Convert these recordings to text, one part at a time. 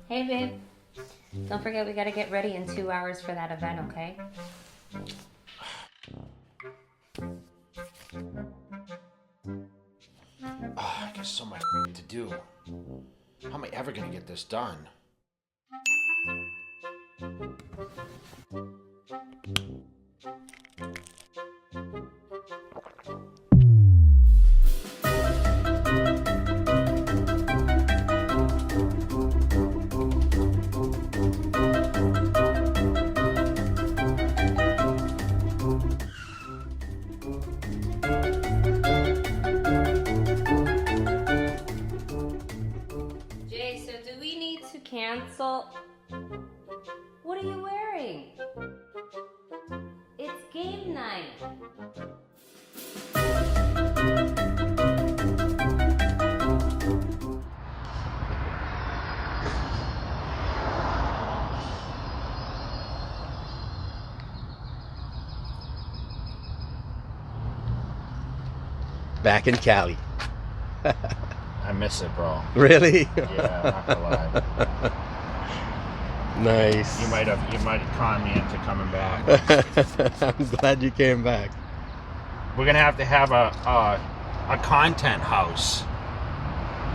Hey, babe. Don't forget we gotta get ready in 2 hours for that event, okay? I got so much to do. How am I ever gonna get this done? Jay, so do we need to cancel? What are you wearing? It's game night. Back in Cali. I miss it, bro. Really? Yeah, not gonna lie. Nice. You might con me into coming back. I'm glad you came back. We're gonna have to have a content house.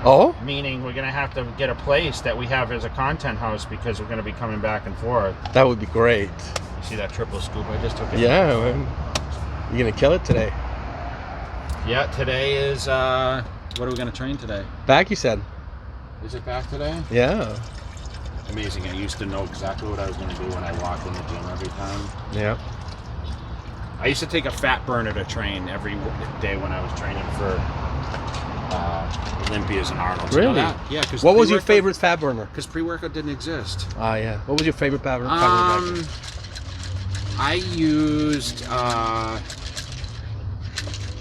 Oh? Meaning we're gonna have to get a place that we have as a content house because we're gonna be coming back and forth. That would be great. You see that triple scoop I just took it? Yeah, man. You're gonna kill it today. Yeah, today is what are we gonna train today? Back, you said? Is it back today? Yeah. Amazing. I used to know exactly what I was gonna do when I walked in the gym every time. Yeah. I used to take a fat burner to train every day when I was training for Olympias and Arnold's. Really? You know that? Yeah. Cause What was your favorite fat burner? Because pre-workout didn't exist. Ah, yeah. What was your favorite fat burner? I used.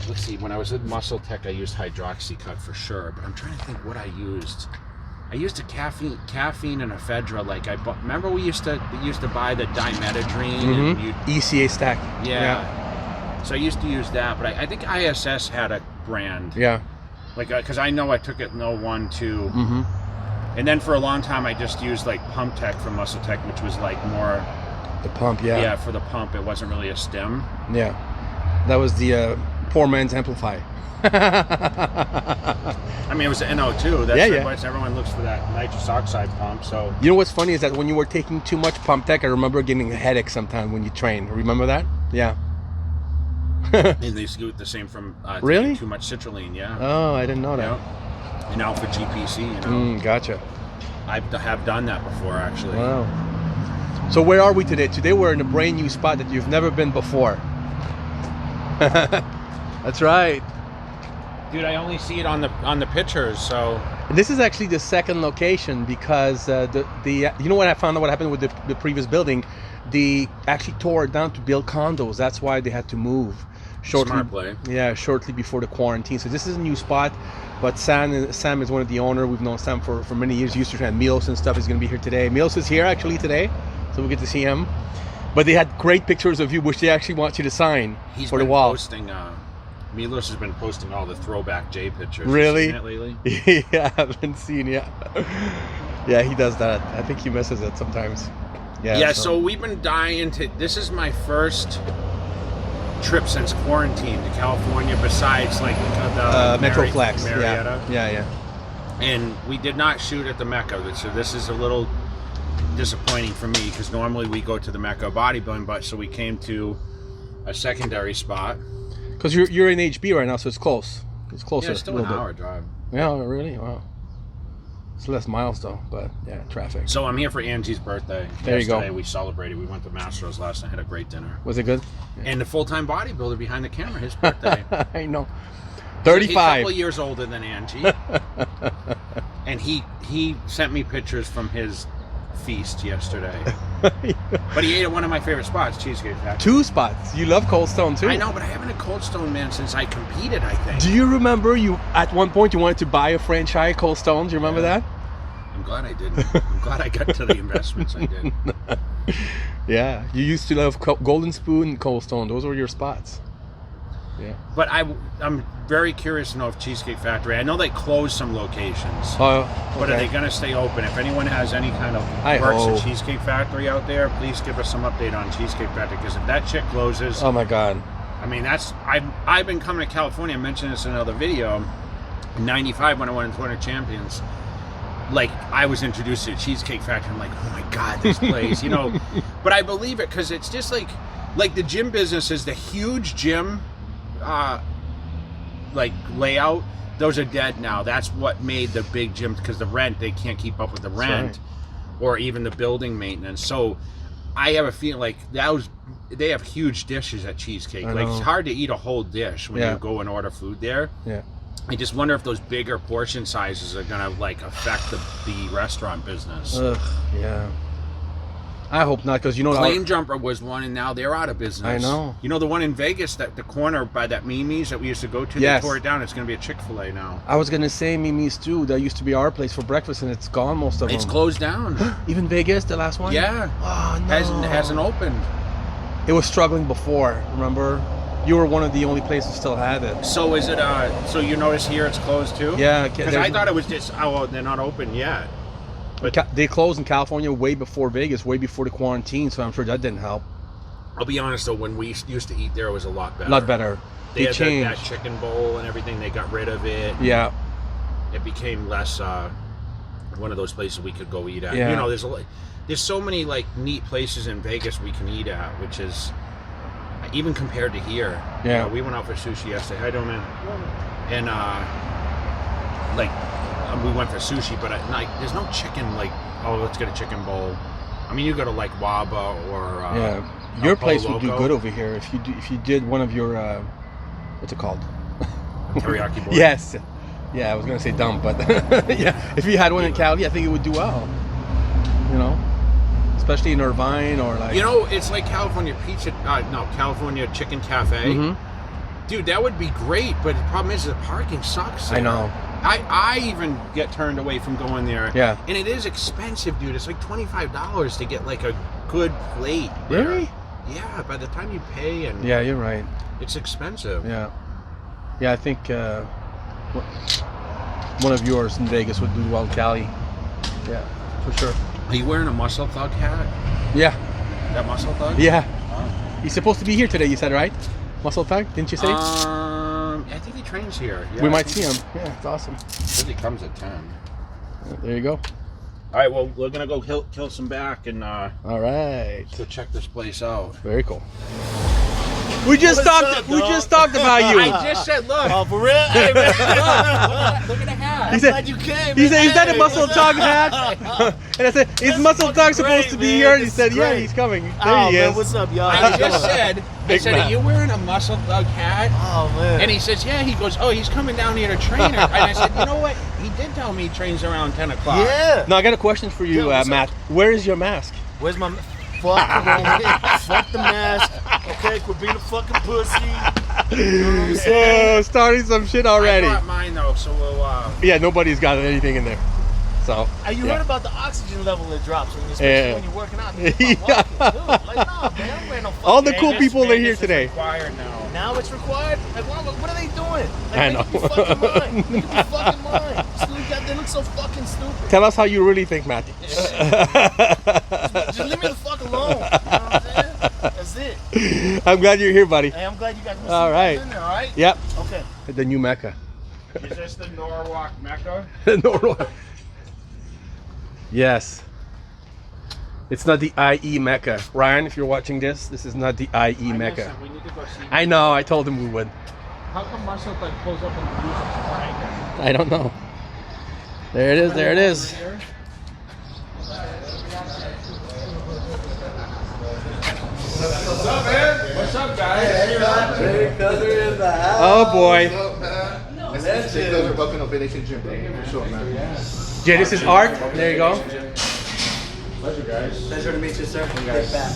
Let's see. When I was at Muscle Tech, I used Hydroxycut for sure. But I'm trying to think what I used. I used a caffeine and ephedra. Like remember we used to buy the dimetadrine. And ECA stack. yeah. So I used to use that, but I think ISS had a brand. Yeah. Like, because I know I took it in 01, 2. Mm-hmm. And then for a long time, I just used like Pump Tech from Muscle Tech, which was like more. The pump, yeah. Yeah, for the pump, it wasn't really a stem. Yeah. That was the poor man's Amplify. I mean, it was an NO2. That's why everyone looks for that nitrous oxide pump. So You know what's funny is that when you were taking too much Pump Tech, I remember getting a headache sometime when you train. Remember that? Yeah. and they used to do the same from Really? taking too much citrulline. Yeah. Oh, I didn't know that. Yeah. And Alpha GPC. You know. Gotcha. I have done that before, actually. Wow. So where are we today? Today we're in a brand new spot that you've never been before. That's right. Dude, I only see it on the pictures, so. This is actually the second location because you know what I found out what happened with the previous building? They actually tore it down to build condos. That's why they had to move. Smart play. Yeah, shortly before the quarantine. So this is a new spot, but Sam is one of the owner. We've known Sam for many years. He used to train Milos and stuff. He's going to be here today. Milos is here actually today, so we get to see him. But they had great pictures of you, which they actually want you to sign for the wall. Milos has been posting all the throwback J pictures. Really? Have you seen it lately? Yeah, I haven't seen yet. Yeah, he does that. I think he misses it sometimes. Yeah, so we've been dying to. This is my first trip since quarantine to California, besides like the Metroflex. Marietta. Yeah. And we did not shoot at the Mecca, so this is a little disappointing for me because normally we go to the Mecca bodybuilding, but so we came to a secondary spot. Because you're in HB right now, so it's close. It's closer. Yeah, it's still an hour drive. Yeah, really? Wow. It's less miles though, but yeah, traffic. So I'm here for Angie's birthday. There you go. Yesterday we celebrated. We went to Mastro's last night, had a great dinner. Was it good? Yeah. And the full-time bodybuilder behind the camera, his birthday. I know. He's 35. a couple years older than Angie. And he sent me pictures from his feast yesterday. But he ate at one of my favorite spots, Cheesecake Factory. 2 spots. You love Cold Stone too. I know, but I haven't had Cold Stone, man, since I competed, I think. Do you remember you at one point you wanted to buy a franchise Cold Stone? Do you remember that? I'm glad I didn't. I'm glad I got to the investments I did. Yeah, you used to love Golden Spoon and Cold Stone. Those were your spots. Yeah. But I'm very curious to know if Cheesecake Factory. I know they closed some locations. Oh, But are okay. they going to stay open? If anyone has any kind of I works hope. at Cheesecake Factory out there, please give us some update on Cheesecake Factory. Because if that shit closes, Oh my God. I mean, I've been coming to California. I mentioned this in another video. In '95, when I won 200 Champions, like I was introduced to a Cheesecake Factory. I'm like, oh my God, this place, you know. But I believe it because it's just like the gym business is the huge gym, like layout. Those are dead now. That's what made the big gyms, because the rent, they can't keep up with the rent, or even the building maintenance. So I have a feeling like they have huge dishes at Cheesecake. Like it's hard to eat a whole dish when you go and order food there. Yeah. I just wonder if those bigger portion sizes are gonna like affect the restaurant business. Ugh, yeah. I hope not, because you know Plane Jumper was one, and now they're out of business. I know. You know the one in Vegas, that the corner by that Mimi's that we used to go to. Yes. They tore it down. It's gonna be a Chick-fil-A now. I was gonna say Mimi's too. That used to be our place for breakfast, and it's gone. Most of It's them. closed down. Even Vegas, the last one. Yeah. Oh no. Hasn't opened. It was struggling before. Remember, you were one of the only places who still had it. So is it? So you notice here it's closed too? Yeah. Because I thought it was just they're not open yet. But they closed in California way before Vegas, way before the quarantine. So I'm sure that didn't help. I'll be honest though, when we used to eat there, it was a lot better. A lot better. They had changed. that chicken bowl and everything. They got rid of it. Yeah. It became less one of those places we could go eat at. Yeah. You know, there's so many like neat places in Vegas we can eat at, which is even compared to here. Yeah. You know, we went out for sushi yesterday. How you doing, man? And we went for sushi, but there's no chicken. Like, oh, let's get a chicken bowl. I mean, you go to like Waba or your El place Pollo would do Loco. good over here if you did one of your what's it called? Teriyaki board. Yes. Yeah, I was gonna say dumb, but yeah, if you had one in Cali, I think it would do well. You know, especially in Irvine or like. You know, it's like California Pizza. California Chicken Cafe. Mm-hmm. Dude, that would be great, but the problem is the parking sucks there. I know. I even get turned away from going there. Yeah. And it is expensive, dude. It's like $25 to get like a good plate. there. Really? Yeah, by the time you pay and Yeah, you're right. it's expensive. Yeah. Yeah, I think one of yours in Vegas would do well in Cali. Yeah, for sure. Are you wearing a Muscle Thug hat? Yeah. That Muscle Thug? Yeah. Oh. He's supposed to be here today, you said, right? Muscle Thug, didn't you say? I think he trains here. Yeah, we I might think see him. Yeah, it's awesome. Says he comes at 10. There you go. All right, well, we're gonna go kill some back and All right. go check this place out. Very cool. We just talked about you. I just said, look. Oh, for real? Hey, man. Look at the hat. He said, Glad you came. he said, man. is that a Hey. Muscle Tug hat? And I said, is That's Muscle fucking Tug supposed great, to be man. here? And he This said, is yeah, great. he's coming. There Oh, he man, is. what's up, y'all? I just said, man. are you wearing a Muscle Thug hat? Oh, man. And he says, yeah. He goes, oh, he's coming down here to train her. And I said, you know what? He did tell me he trains around 10 o'clock. Yeah. Now, I got a question for you, Yeah, what's Matt. Where is your mask? Where's my... Fuck the mask. Okay, quit being a fucking pussy. You know what I'm saying? Oh, starting some shit I already. brought mine, though, so we'll... Yeah, nobody's got anything in there. So. Hey, you yeah. heard about the oxygen level that drops, especially Yeah. when you're working out. And you start walking, dude. Like, nah, man, I'm wearing no fucking All the cool Vegas- people are here Vegas is today. required now. Now it's required? Like, what are they doing? Like, I make know. up your fucking mind. Make up your fucking mind. They look so fucking stupid. Tell us how you really think, Matt. Just leave me the fuck alone. You know what I'm saying? That's it. I'm glad you're here, buddy. Hey, I'm glad you guys All right. in there, all right? Yep. Okay. The new Mecca. Is this the Norwalk Mecca? No. Yes. It's not the IE Mecca. Ryan, if you're watching this is not the IE Mecca. Listen, we need to go see. I know, I told him we would. How come Muscle Thug pulls up in the music crank? I don't know. There it is, there it is. What's up, man? What's up, guys? Oh boy. Jay, this is Art. There you go. Pleasure, guys. Pleasure to meet you, sir.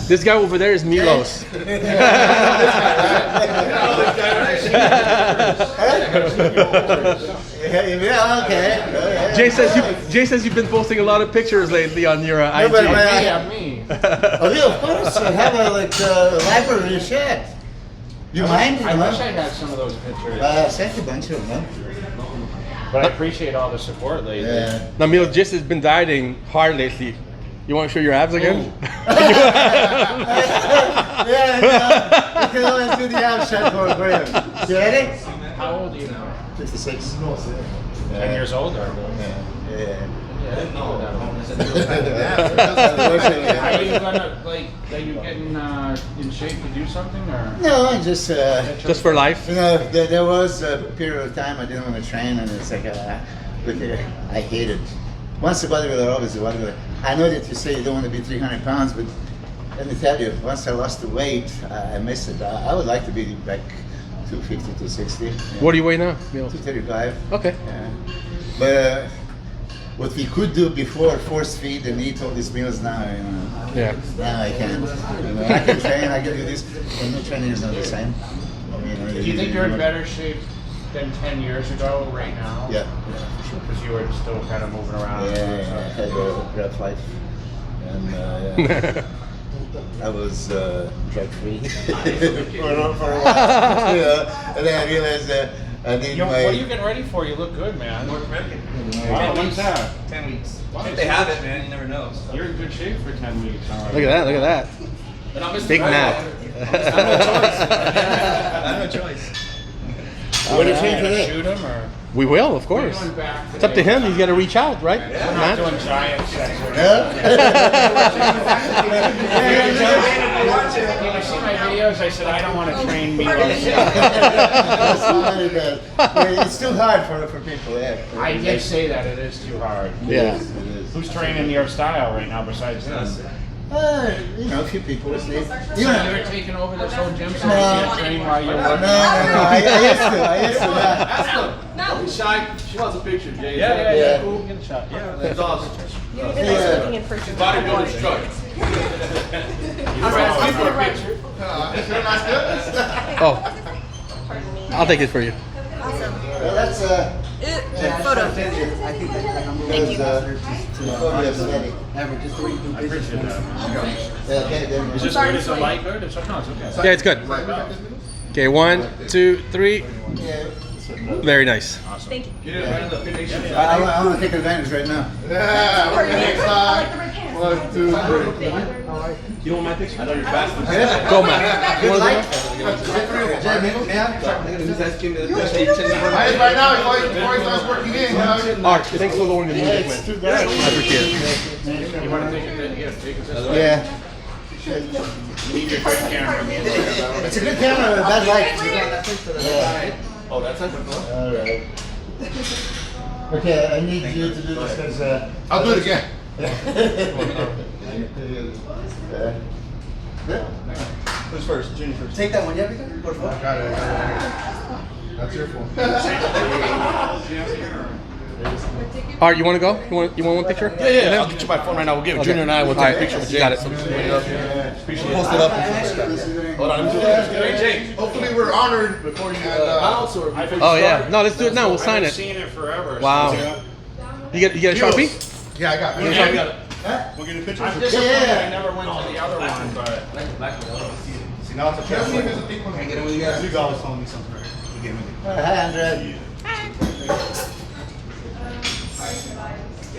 This guy over there is Milos. Yeah, okay. Jay says you've been posting a lot of pictures lately on your IG. but Yeah, me. Oh, yeah, of course. I have a library shed. You mind? I wish I had some of those pictures. Sent a bunch of them. But I appreciate all the support lately. Yeah. Now, Milos just has been dieting hard lately. You want to show your abs again? Yeah, you can always do the ab shot for a grave. You ready? How old are you now? 56. 10 years older. Yeah. I didn't know that. Are you gonna are you getting in shape to do something or? No, I just Just for life? you know, there was a period of time I didn't want to train, and it's like, look here, I hate it. Once a bodybuilder, always a bodybuilder. I know that you say you don't want to be 300 pounds, but let me tell you, once I lost the weight, I miss it. I would like to be back 250, 260. Yeah. What do you weigh now, Milos? 235. Okay. Yeah. But what we could do before, force feed and eat all these meals now, you know. Yeah. Now I can't. You know, I can train, I can do this, and no training is not the same. Do you think you're in better shape than 10 years ago right now? Yeah, for sure. Because you were still kind of moving around. Yeah, I had a rough life, and I was drug free for a while. You know, and then I realized that I need What my. are you getting ready for? You look good, man. North American. Wow, when's that? 10 weeks. Wow, If they have it, man, you never know. So. You're in good shape for 10 weeks. All right. Look at that, look at that. But I'm Big nap. I have no choice. What are you All saying right, today? shoot him or? We will, of course. We're going back It's up to him. He's got to reach out, right? We're not Matt? doing giant sets. When you see my videos, I said I don't want to train Milos. It's too hard for people. Yeah. I did say that it is too hard. Yeah. It is. Who's training your style right now besides him? You know, a few people. So you're taking over this whole gym so you No. can't train while you're No, working? I used to. Yeah. No. Shy, she wants a picture, Jay. Yeah. Cool, get a shot. Yeah. That's awesome. You're looking in person. Bodybuilder's truck. Oh, I'll take it for you. Well, that's Photo. Thank you. I appreciate that. Okay, then. Is this good? Is the light good? It's, no, it's okay. Yeah, it's good. Okay, 1, 2, 3. Yeah. Very nice. Thank you. You didn't run the finish. I want to take advantage right now. One, two, three. You want my picture? I know you're fast. Go, Matt. You Good wanna light. go? Jay, maybe, yeah. Right now, before he starts working in, you know. Art, thanks for lowering the Yeah, music, it's man. too dark. I appreciate it. You want to take it? Yeah, take it this way. Yeah. You need your good camera. It's a good camera with a bad light. Yeah. Oh, that's not All right. Okay, I need you to do this because. I'll do it again. Who's first? Junior first. Take that one, yeah, because go for it. Got it. That's your phone. Art, you want to go? You want one picture? Yeah, I'll get you my phone right now. We'll give it. Junior and I will take a picture with Jay. Got it. Post it up and stuff. Hold on, let me do this. Hey, Jay. Hopefully, we're honored before you. Oh, yeah. No, let's do it now. We'll sign I've it. seen it forever. Wow. You get a Sharpie? Yeah, I got it. Yeah, I got it. We'll get a picture. I'm disappointed I never went to the other one, but See, now it's a camera. There's a big one. Can I get it with you guys? You guys telling me something. You get me. Hi, Andre.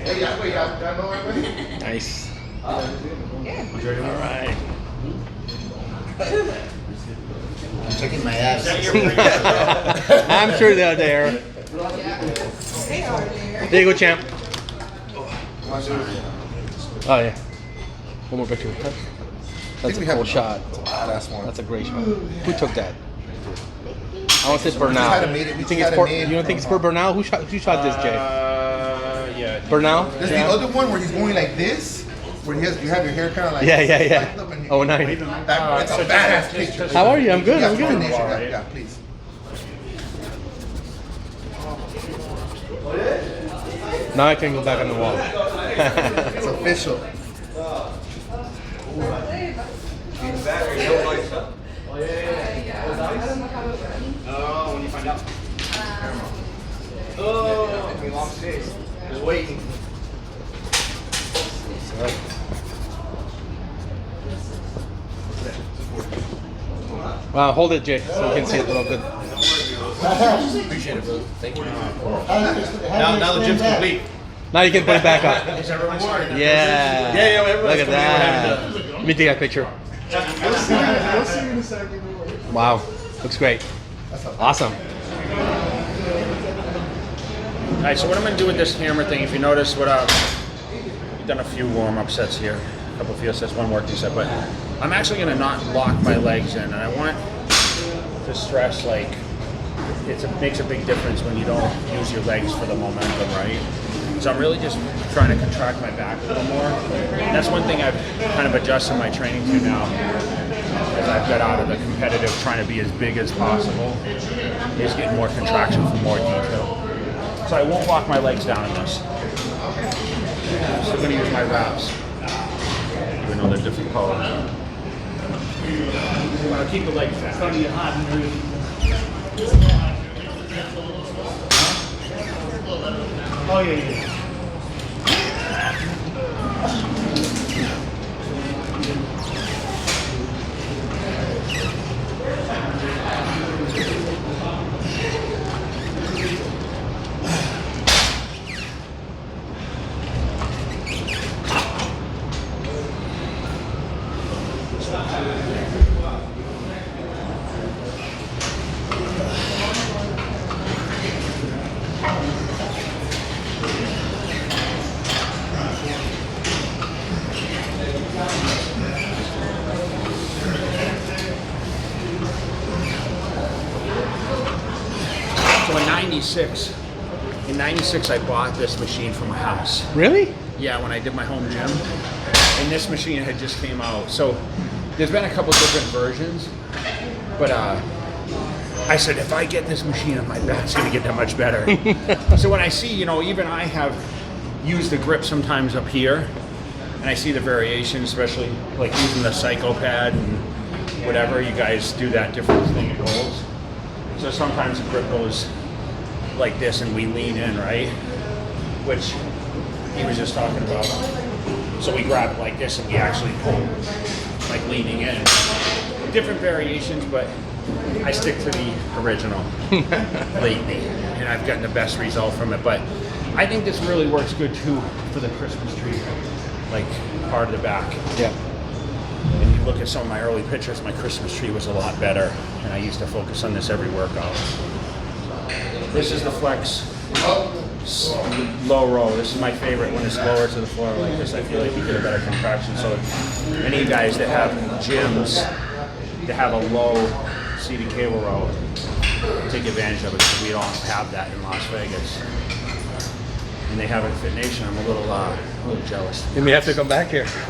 Hey, yeah, wait, y'all know everybody? Nice. all right. I'm checking my abs. I'm sure they're there. There you go, champ. Oh, yeah. One more picture. That's a cool shot. Last one. That's a great shot. Who took that? I want to say Bernal. had it made- we You just think it's had it for? made. You don't think it's for Bernal? Who shot this, Jay? Yeah. Bernal? There's the other one where he's going like this, where you have your hair kind of like. Yeah. lined up and you- 09. It's a So badass just- picture. How are you? I'm good. I'm Yeah, good. finish it. Alright. Yeah, please. Now I can go back on the wall. It's official. Oh, when you find out. Oh, it's been long days. Just waiting. Wow, Hold it, Jay, so we can see it a little good. Appreciate it, brother. Thank you. Now the gym's complete. Now you can put it back up. Is everyone starting? Yeah. Yeah, everyone's Look at that. Let me take that picture. We'll see you in a second. Wow. Looks great. Awesome. All right, so what I'm going to do with this hammer thing, if you notice, we've done a few warm-up sets here, a couple of field sets, one working set, but I'm actually going to not lock my legs in, and I want to stress, like, it makes a big difference when you don't use your legs for the momentum, right? So I'm really just trying to contract my back a little more. And that's one thing I've kind of adjusted my training to now, as I've got out of the competitive, trying to be as big as possible, is getting more contraction for more detail. So I won't lock my legs down in this. So I'm going to use my wraps. Even though they're different colors. I'll keep the legs down. Oh, yeah. So in 96 I bought this machine for my house. Really? Yeah, when I did my home gym. And this machine had just came out. So there's been a couple different versions, but I said, if I get this machine on my back's gonna get that much better. So when I see, even I have used the grip sometimes up here, and I see the variation, especially like using the Psycho pad and whatever, you guys do that different thing it goes. So sometimes the grip goes like this and we lean in, right? Which he was just talking about. So we grab it like this and we actually pull, like leaning in. Different variations, but I stick to the original lately, and I've gotten the best result from it. But I think this really works good too for the Christmas tree, like part of the back. Yeah. And you look at some of my early pictures, my Christmas tree was a lot better, and I used to focus on this every workout. This is the flex low row. This is my favorite when it's lower to the floor like this. I feel like you get a better contraction. So any of you guys that have gyms that have a low seated cable row, take advantage of it, because we don't have that in Las Vegas. And they have it at Fit Nation. I'm a little jealous. You may have to come back here. So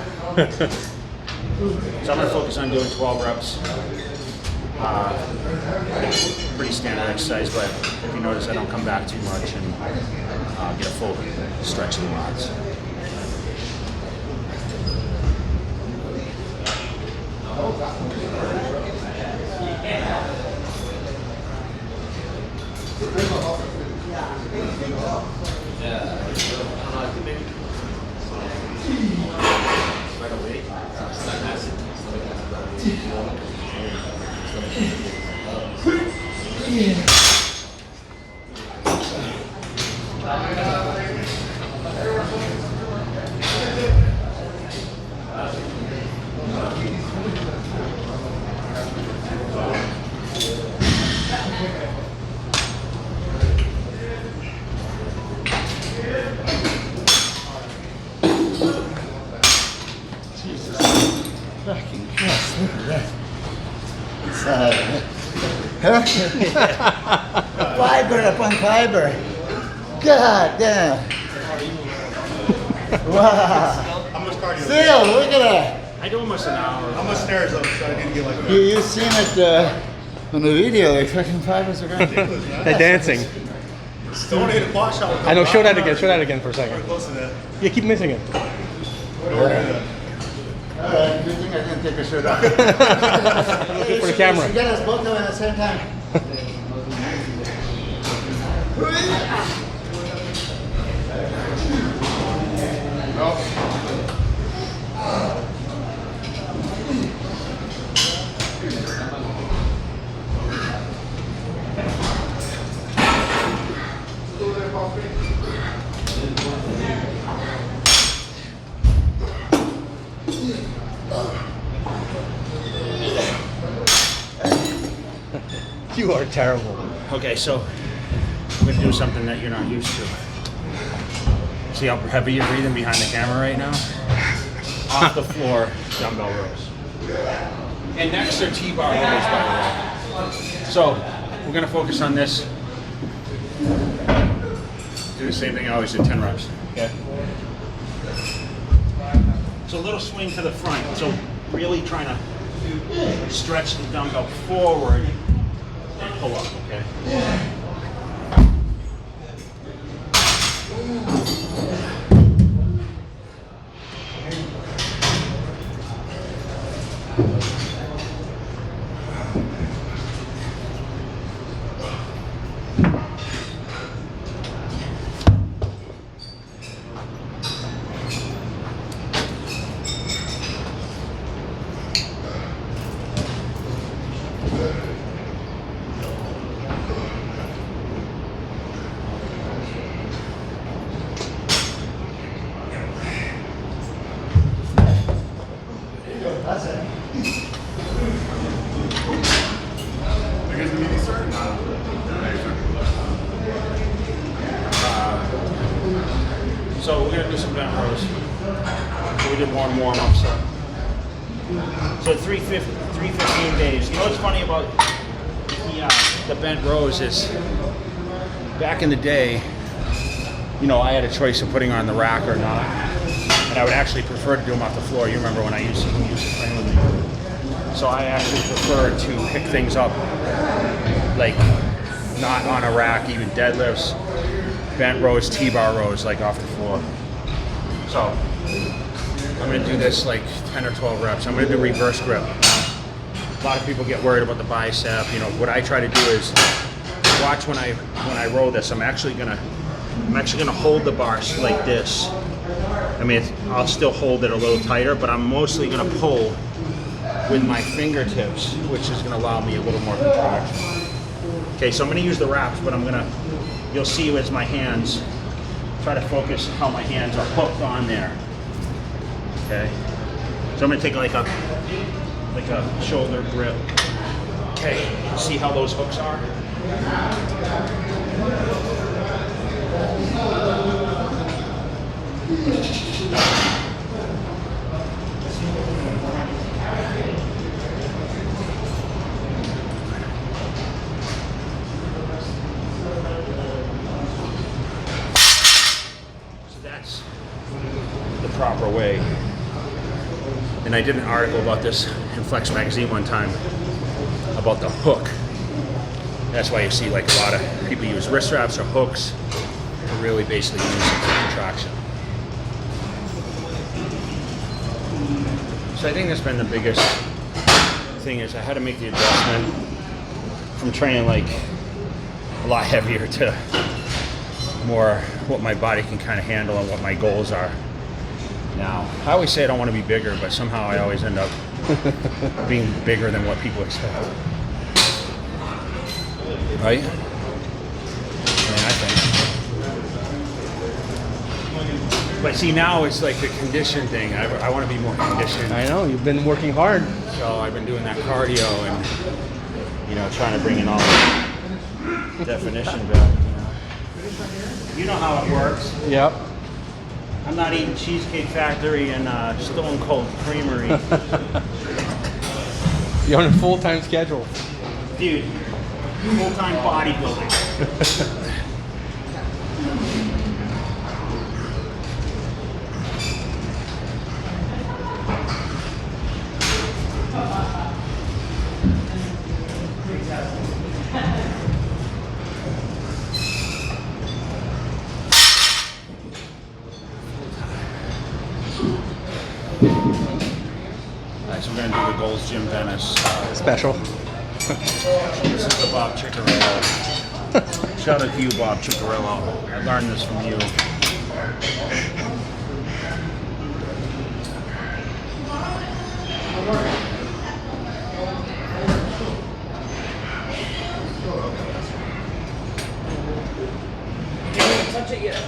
I'm going to focus on doing 12 reps. Pretty standard exercise, but if you notice I don't come back too much and get a full stretch of the rods. Fiber upon fiber. God damn. Wow. How much cardio? Still, look at that. I do almost an hour. How much stairs up? So I need to get like that. You seen it on the video, like fucking fibers are going. They're dancing. Don't hit a quad shot with I know, the show that bottom. again. Show that again for a We're second. close to that. Yeah, keep missing it. Alright, good thing I didn't take a shirt off. For the camera. You get us both of them at the same time. You are terrible. Okay, so I'm gonna do something that you're not used to. See how heavy you're breathing behind the camera right now? Off the floor, dumbbell rows. And next are T-bar rows, by the way. So we're gonna focus on this. Do the same thing I always did, 10 reps, okay? So a little swing to the front. So really trying to stretch the dumbbell forward and pull up, okay? So we're gonna do some bent rows. So we did one warm-up set. So 315 days. You know what's funny about the bent rows is back in the day, you know, I had a choice of putting on the rack or not. And I would actually prefer to do them off the floor. You remember when I used to train with me. So I actually prefer to pick things up like not on a rack, even deadlifts, bent rows, T-bar rows, like off the floor. So I'm gonna do this like 10 or 12 reps. I'm gonna do reverse grip. A lot of people get worried about the bicep. You know, what I try to do is watch when I row this. I'm actually gonna hold the bar like this. I mean, I'll still hold it a little tighter, but I'm mostly gonna pull with my fingertips, which is gonna allow me a little more contraction. Okay, so I'm gonna use the wraps, but you'll see as my hands, try to focus how my hands are hooked on there. Okay, so I'm gonna take like a shoulder grip. Okay, see how those hooks are? Proper way. And I did an article about this in Flex magazine one time about the hook. That's why you see like a lot of people use wrist wraps or hooks to really basically use it for contraction. So I think that's been the biggest thing is I had to make the adjustment from training like a lot heavier to more what my body can kind of handle and what my goals are. Now, I always say I don't want to be bigger, but somehow I always end up being bigger than what people expect. Right? I mean, I think. But see, now it's like the condition thing. I want to be more conditioned. I know, you've been working hard. So I've been doing that cardio and, you know, trying to bring in all the definition back. You know how it works. Yep. I'm not eating Cheesecake Factory and Stone Cold Creamery. You're on a full-time schedule. Dude, full-time bodybuilding. Alright, so we're going to do the Gold's Gym Venice. Special. This is the Bob Ciccarello. Shout out to you, Bob Ciccarello. I learned this from you. Can't even touch it yet.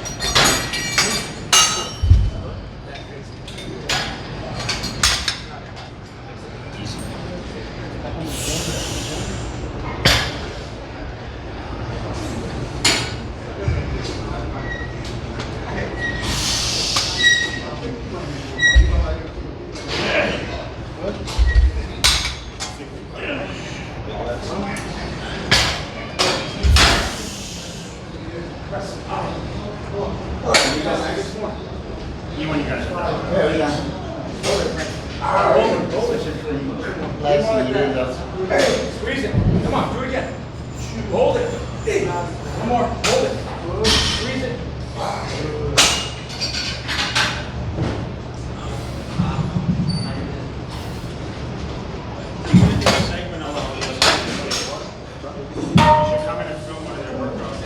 Squeeze it. Come on, do it again. Hold it. One more. Hold it. Squeeze it.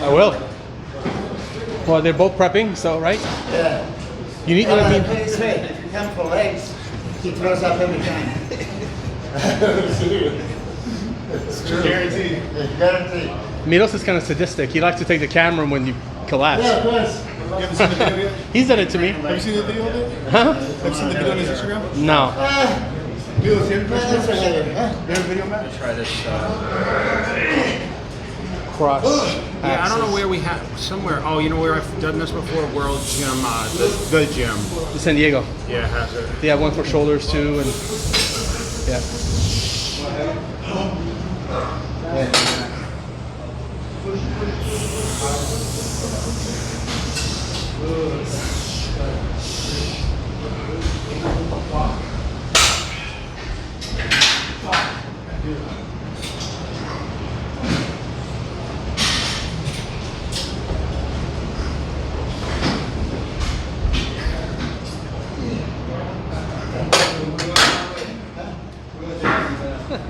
I will. Well, they're both prepping, so right? Yeah. You need to Please wait. If you come for legs, he throws up every time. It's true. Guaranteed. Guaranteed. Milos is kind of sadistic. He likes to take the camera when you collapse. Yeah, of course. You haven't seen the video yet? He's done it to me. Have you seen the video of it? Huh? Have you seen the video on his Instagram? No. Milos, you That's have okay. a video, Matt? Try this. Cross. Yeah, I don't know where we have somewhere. Oh, you know where I've done this before? World Gym, the gym. San Diego. Yeah, it has it. They have one for shoulders too, and yeah.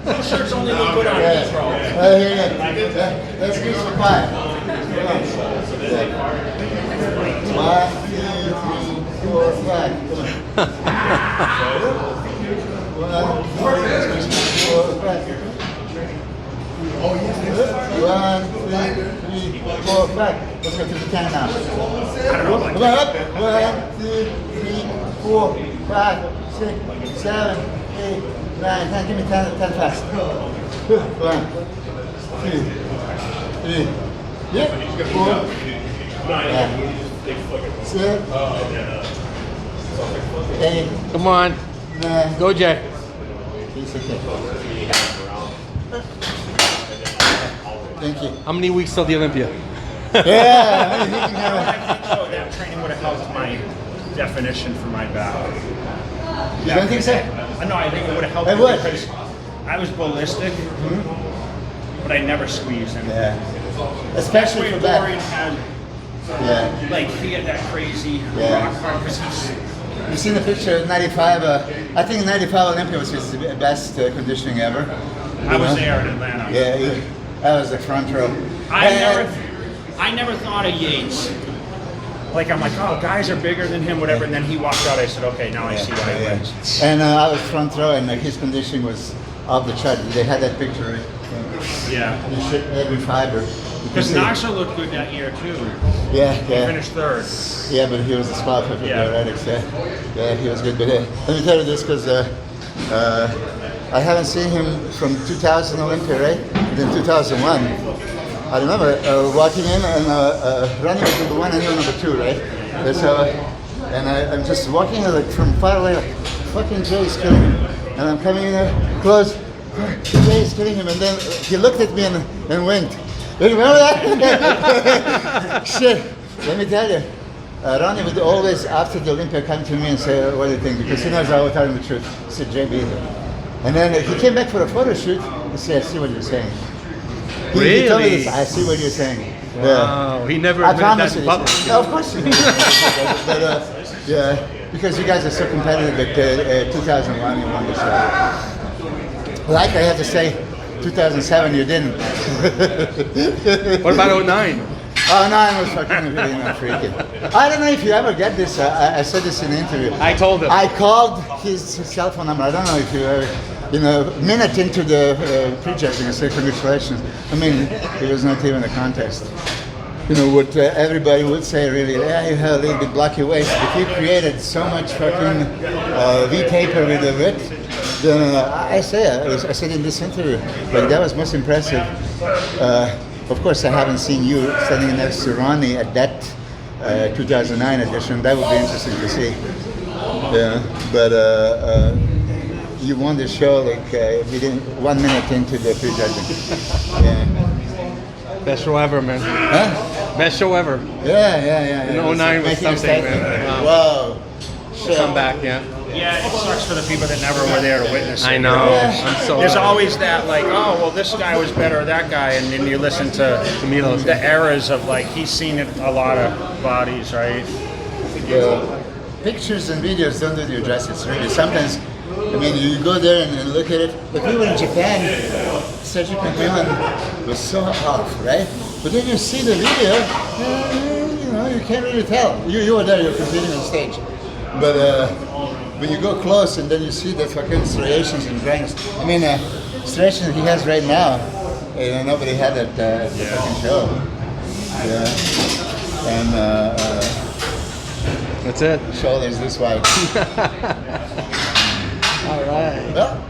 Those shirts only look good on me, bro. Let's do some 5. Come on. 1, 2, 3, 4, 5. Come on. 1, 2, 3, 4, 5. 1, 2, 3, 4, 5. Let's go to the 10 now. Come on, up. 1, 2, 3, 4, 5, 6, 7, 8, 9, 10. Give me 10 fast. 1, 2, 3. Yep. 4. Yeah. 6. 8. Come on. 9. Go, Jay. It's okay. Thank you. How many weeks till the Olympia? Yeah. So that training would have helped my definition for my back. You don't think so? No, I think it would have helped It me would. because I was ballistic, but I never squeezed him. Yeah. Especially for Dorian that. had, Yeah. like, he had that crazy Yeah. rock hard because he's. You seen the picture of 95? I think 95 Olympia was his best conditioning ever. I was there in Atlanta. Yeah, that was the front row. I never thought of Yates. Like, I'm like, oh, guys are bigger than him, whatever. And then he walked out. I said, okay, now I see why he wins. And I was front row, and his conditioning was off the chart. They had that picture, right? Yeah. You should every fiber. You can Because see. Nasser looked good that year, too. Yeah, He yeah. finished third. Yeah, but he was a spot for Yeah. diuretics. Yeah, he was good. But let me tell you this, because I haven't seen him from 2000 Olympia, right? And then 2001. I remember walking in and running with number 1 and number 2, right? And so, and I'm just walking like from far away, like, fucking Jay's killing him. And I'm coming in there close, Jay's killing him. And then he looked at me and winked. You remember that? Shit. Let me tell you. Ronnie would always, after the Olympia, come to me and say, what do you think? Because he knows I was telling the truth. He said, JB. And then he came back for a photo shoot. He said, I see what you're saying. He told me this, I see what you're saying. Wow. He never I admitted promise that in you. public. Of course you but, yeah, because you guys are so competitive at 2001 you won the show. Like I have to say, 2007 you didn't. What about 09? Oh no, I was fucking really not freaking. I don't know if you ever get this. I said this in an interview. I told him. I called his cell phone number. I don't know if you ever, a minute into the pre-judging, I said congratulations. I mean, it was not even a contest. What everybody would say really, yeah, you have a little bit blocky waist. If you created so much fucking V-taper with the width, then I said in this interview, like that was most impressive. Of course, I haven't seen you standing next to Ronnie at that 2009 edition. That would be interesting to see. Yeah, but you won the show like within 1 minute into the prejudging. Yeah. Best show ever, man. Huh? Best show ever. Yeah. In 09 was Making a something, statement. man. Wow. come back. Yeah. Yeah, it sucks for the people that never were there to witness it. I know. I'm so. There's always that, like, oh, well, this guy was better, or that guy, and then you listen to Milos. the eras of, like, he's seen it a lot of bodies, right? Yeah. Pictures and videos don't do you justice, really. Sometimes, I mean, you go there and look at it. But we were in Japan, Sergio McMillan was so off, right? But then you see the video, you know, you can't really tell. You were there, you're competing on stage. But when you go close and then you see the fucking striations and grains. I mean, striations he has right now, you know, nobody had at the fucking show. Yeah. And That's it. shoulders this wide. All right. Well,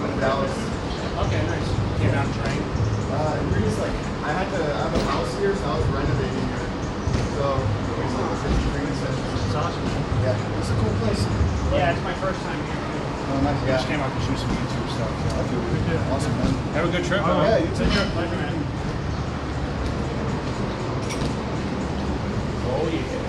Okay, nice. Came down train. We're just like, I have a house here, so I was renovating it. So, it's like the 50 degrees. It's awesome. Yeah, it's a cool place. Yeah, it's my first time here. Oh, nice. I just came out to shoot some YouTube stuff. So. Awesome, man. Have a good trip. Oh, yeah, you too. Pleasure, man. Oh, yeah.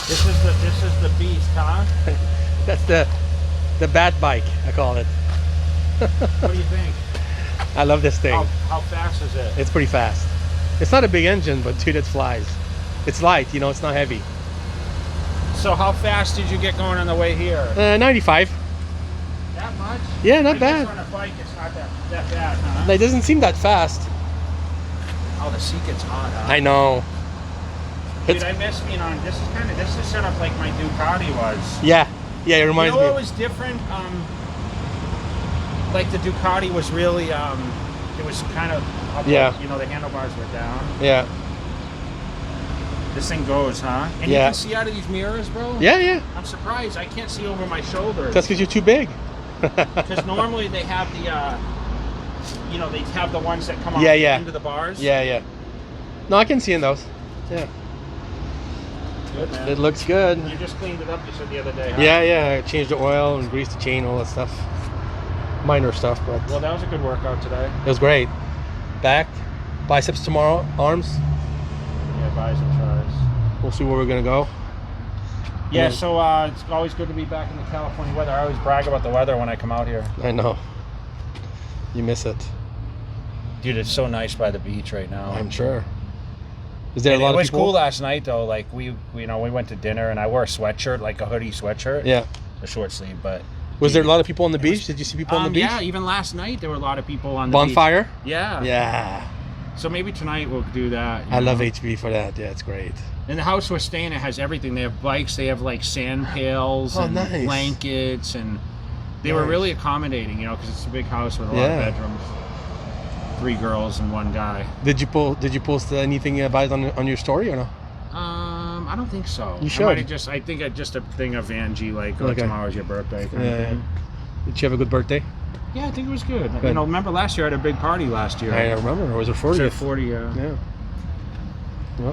This is the beast, huh? That's the bat bike, I call it. What do you think? I love this thing. How fast is it? It's pretty fast. It's not a big engine, but dude, it flies. It's light, you know, it's not heavy. So how fast did you get going on the way here? 95. That much? Yeah, not I bad. guess on a bike, it's not that bad, huh? It doesn't seem that fast. Oh, the seat gets hot, huh? I know. Dude, I miss being on. This is set up like my Ducati was. Yeah, yeah, it reminds You know me. what was different? Like the Ducati was really, it was kind of up, Yeah. you know, the handlebars were down. Yeah, This thing goes, huh? And Yeah. you can see out of these mirrors, bro? yeah, yeah. I'm surprised. I can't see over my shoulders. That's because you're too big. Because normally they have the, you know, they have the ones that come off Yeah, yeah. into the bars. Yeah, yeah. No, I can see in those. Yeah, Good, man. it looks good. You just cleaned it up, you said the other day, huh? Yeah, yeah. I changed the oil and greased the chain, all that stuff. Minor stuff, but Well, that was a good workout today. it was great. Back, biceps tomorrow, arms. Yeah, buys and tries. We'll see where we're gonna go. Yeah, so it's always good to be back in the California weather. I always brag about the weather when I come out here. I know. You miss it. Dude, it's so nice by the beach right now. I'm sure. Is there And a lot it of was people? cool last night though. Like we went to dinner and I wore a sweatshirt, like a hoodie sweatshirt. Yeah. A short sleeve, but. Was there a lot of people on the beach? Did you see people on the beach? Yeah, even last night there were a lot of people on the Bonfire? beach. Yeah. Yeah. So maybe tonight we'll do that. I love know. HB for that. Yeah, it's great. And the house we're staying at has everything. They have bikes, they have like sand pails Oh, and nice. blankets, and they were Nice. really accommodating, you know, because it's a big house with a lot Yeah. of bedrooms. 3 girls and 1 guy. Did you post anything about it on your story or no? I don't think so. You I should. might have just. I think I just a thing of Angie, like, oh, Okay. tomorrow's your birthday. Kind of Yeah. thing. Did you have a good birthday? Yeah, I think it was good. Good. You know, remember last year I had a big party last year. I remember. It was a It 40th. was 40. Yeah. Yeah.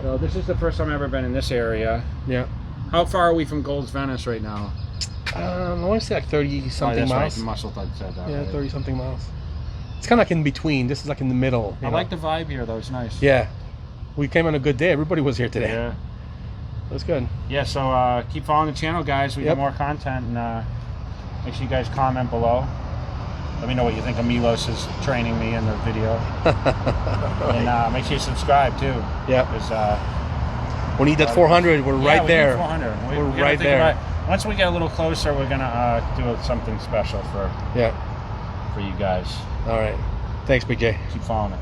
So this is the first time I've ever been in this area. Yeah. How far are we from Gold's Venice right now? I want to say like 30 something that's miles. Right. Muscle Thud said that. Yeah, right. 30 something miles. It's kind of like in between. This is like in the middle. I like the vibe here, though. It's nice. Yeah. We came on a good day. Everybody was here today. Yeah. That's good. Yeah. So keep following the channel, guys. We Yep. get more content, and make sure you guys comment below. Let me know what you think of Milos is training me in the video. And make sure you subscribe too. Yeah. Because We need that 400. We're right we there. need 400. We're gotta right think there. about- once we get a little closer, we're gonna do something special for Yeah. you guys. All right. Thanks, Big J. Keep following it.